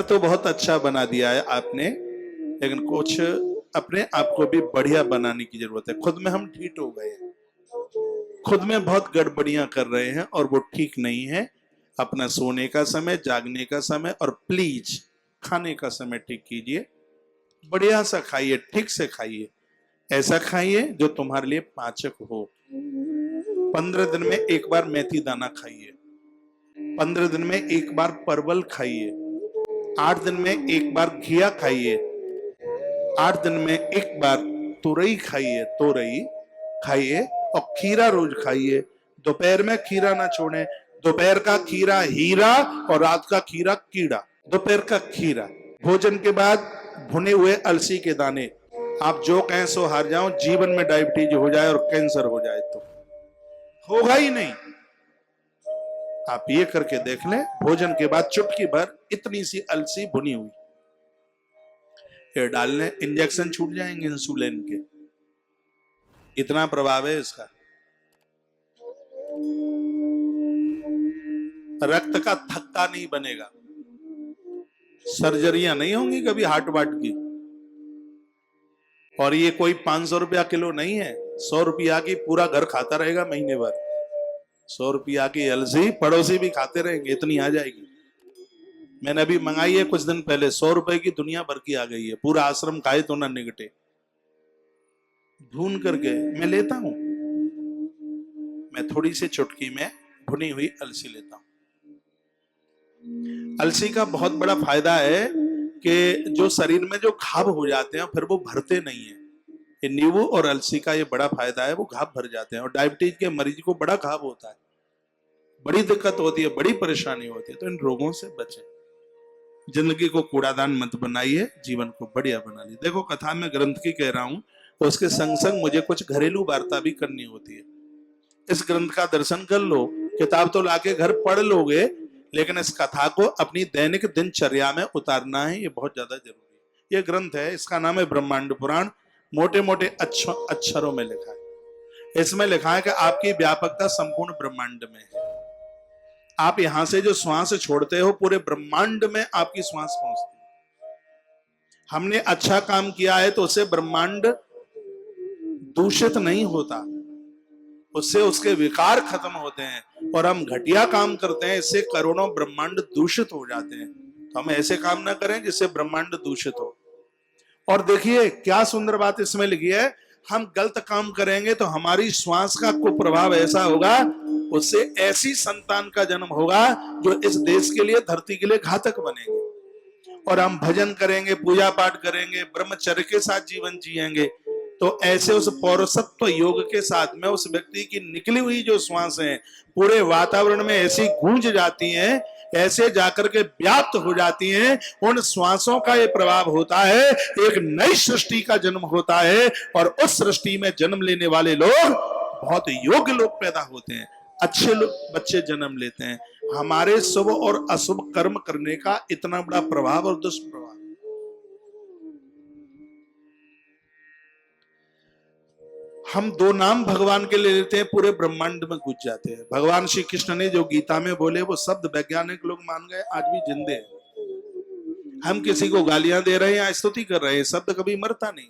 तो बहुत अच्छा बना दिया है आपने, लेकिन कुछ अपने आप को भी बढ़िया बनाने की जरूरत है। खुद में हम ढीठ हो गए हैं, खुद में बहुत गड़बड़ियां कर रहे हैं और वो ठीक नहीं है। अपना सोने का समय, जागने का समय और प्लीज खाने का समय ठीक कीजिए। बढ़िया सा खाइए, ठीक से खाइए, ऐसा खाइए जो तुम्हारे लिए पाचक हो। 15 दिन में एक बार मेथी दाना खाइए, 15 दिन में एक बार परवल खाइए, 8 दिन में एक बार घिया खाइए, 8 दिन में एक बार तुरई खाइए, तोरई खाइए, और खीरा रोज खाइए। दोपहर में खीरा ना छोड़ें। दोपहर का खीरा हीरा और रात का खीरा कीड़ा। दोपहर का खीरा। भोजन के बाद भुने हुए अलसी के दाने। आप जो कहें सो हार जाओ, जीवन में डायबिटीज हो जाए और कैंसर हो जाए तो होगा ही नहीं। आप ये करके देख लें, भोजन के बाद चुटकी भर इतनी सी अलसी भुनी हुई ये डालने, इंजेक्शन छूट जाएंगे इंसुलिन के, इतना प्रभाव है इसका। रक्त का थक्का नहीं बनेगा, सर्जरियां नहीं होंगी कभी हार्ट वार्ट की। और ये कोई 500 रुपया किलो नहीं है, 100 रुपया की पूरा घर खाता रहेगा महीने भर। 100 रुपया की अलसी पड़ोसी भी खाते रहेंगे, इतनी आ जाएगी। मैंने अभी मंगाई है कुछ दिन पहले, 100 रुपए की दुनिया भर की आ गई है। पूरा आश्रम खाए तो ना निकटे। भून करके मैं लेता हूं, मैं थोड़ी सी चुटकी में भुनी हुई अलसी लेता हूं। अलसी का बहुत बड़ा फायदा है कि जो शरीर में जो घाव हो जाते हैं फिर वो भरते नहीं है। ये नींबू और अलसी का ये बड़ा फायदा है, वो घाव भर जाते हैं। और डायबिटीज के मरीज को बड़ा घाव होता है, बड़ी दिक्कत होती है, बड़ी परेशानी होती है, तो इन रोगों से बचें। जिंदगी को कूड़ादान मत बनाइए, जीवन को बढ़िया बना लीजिए। देखो कथा में ग्रंथ की कह रहा हूं तो उसके संग संग मुझे कुछ घरेलू वार्ता भी करनी होती है। इस ग्रंथ का दर्शन कर लो, किताब तो लाके घर पढ़ लोगे, लेकिन इस कथा को अपनी दैनिक दिनचर्या में उतारना है, ये बहुत ज्यादा जरूरी है। ये ग्रंथ है, इसका नाम है ब्रह्मांड पुराण। मोटे मोटे अक्षरों में लिखा है। इसमें लिखा है कि आपकी व्यापकता संपूर्ण ब्रह्मांड में है। आप यहां से जो श्वास छोड़ते हो पूरे ब्रह्मांड में आपकी श्वास पहुंचती है। हमने अच्छा काम किया है तो उससे ब्रह्मांड दूषित नहीं होता, उससे उसके विकार खत्म होते हैं। और हम घटिया काम करते हैं, इससे करोड़ों ब्रह्मांड दूषित हो जाते हैं। तो हम ऐसे काम ना करें जिससे ब्रह्मांड दूषित हो। और देखिए क्या सुंदर बात इसमें लिखी है, हम गलत काम करेंगे तो हमारी श्वास का कुप्रभाव ऐसा होगा, उससे ऐसी संतान का जन्म होगा जो इस देश के लिए, धरती के लिए घातक बनेंगे। और हम भजन करेंगे, पूजा पाठ करेंगे, ब्रह्मचर्य के साथ जीवन जिएंगे, तो ऐसे उस पौरुषत्व योग के साथ में उस व्यक्ति की निकली हुई जो श्वास है पूरे वातावरण में ऐसी गूंज जाती हैं, ऐसे जाकर के व्याप्त हो जाती हैं। उन श्वासों का ये प्रभाव होता है, एक नई सृष्टि का जन्म होता है। और उस सृष्टि में जन्म लेने वाले लोग बहुत योग्य लोग पैदा होते हैं, अच्छे लोग बच्चे जन्म लेते हैं। हमारे शुभ और अशुभ कर्म करने का इतना बड़ा प्रभाव और दुष्प्रभाव। हम दो नाम भगवान के ले लेते हैं, पूरे ब्रह्मांड में घुस जाते हैं। भगवान श्री कृष्ण ने जो गीता में बोले वो शब्द वैज्ञानिक लोग मान गए, आज भी जिंदे हैं। हम किसी को गालियां दे रहे हैं या स्तुति कर रहे हैं, शब्द कभी मरता नहीं।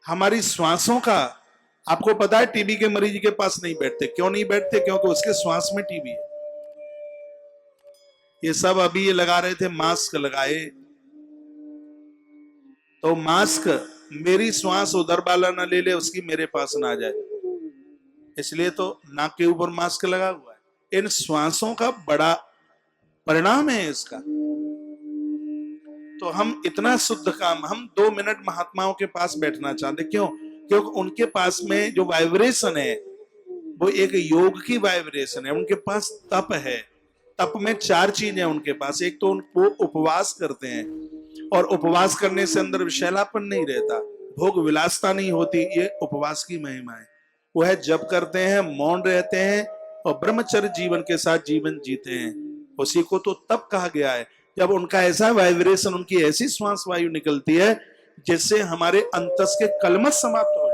हमारी श्वासों का, आपको पता है टीबी के मरीज के पास नहीं बैठते। क्यों नहीं बैठते? क्योंकि उसके श्वास में टीबी है। ये सब अभी ये लगा रहे थे, मास्क लगाए, तो मास्क मेरी श्वास उधर वाला ना ले ले, उसकी मेरे पास ना आ जाए, इसलिए तो नाक के ऊपर मास्क लगा हुआ है। इन श्वासों का बड़ा परिणाम है इसका। तो हम इतना शुद्ध काम, हम 2 मिनट महात्माओं के पास बैठना चाहते। क्यों? क्योंकि उनके पास में जो वाइब्रेशन है वो एक योग की वाइब्रेशन है। उनके पास तप है। तप में 4 चीजें उनके पास। एक तो उनको उपवास करते हैं, और उपवास करने से अंदर विषैलापन नहीं रहता, भोग विलासता नहीं होती। ये उपवास की महिमा है। वो है जप करते हैं, मौन रहते हैं और ब्रह्मचर्य जीवन के साथ जीवन जीते हैं। उसी को तो तप कहा गया है। जब उनका ऐसा वाइब्रेशन, उनकी ऐसी श्वास वायु निकलती है जिससे हमारे अंतस के कलमश समाप्त हो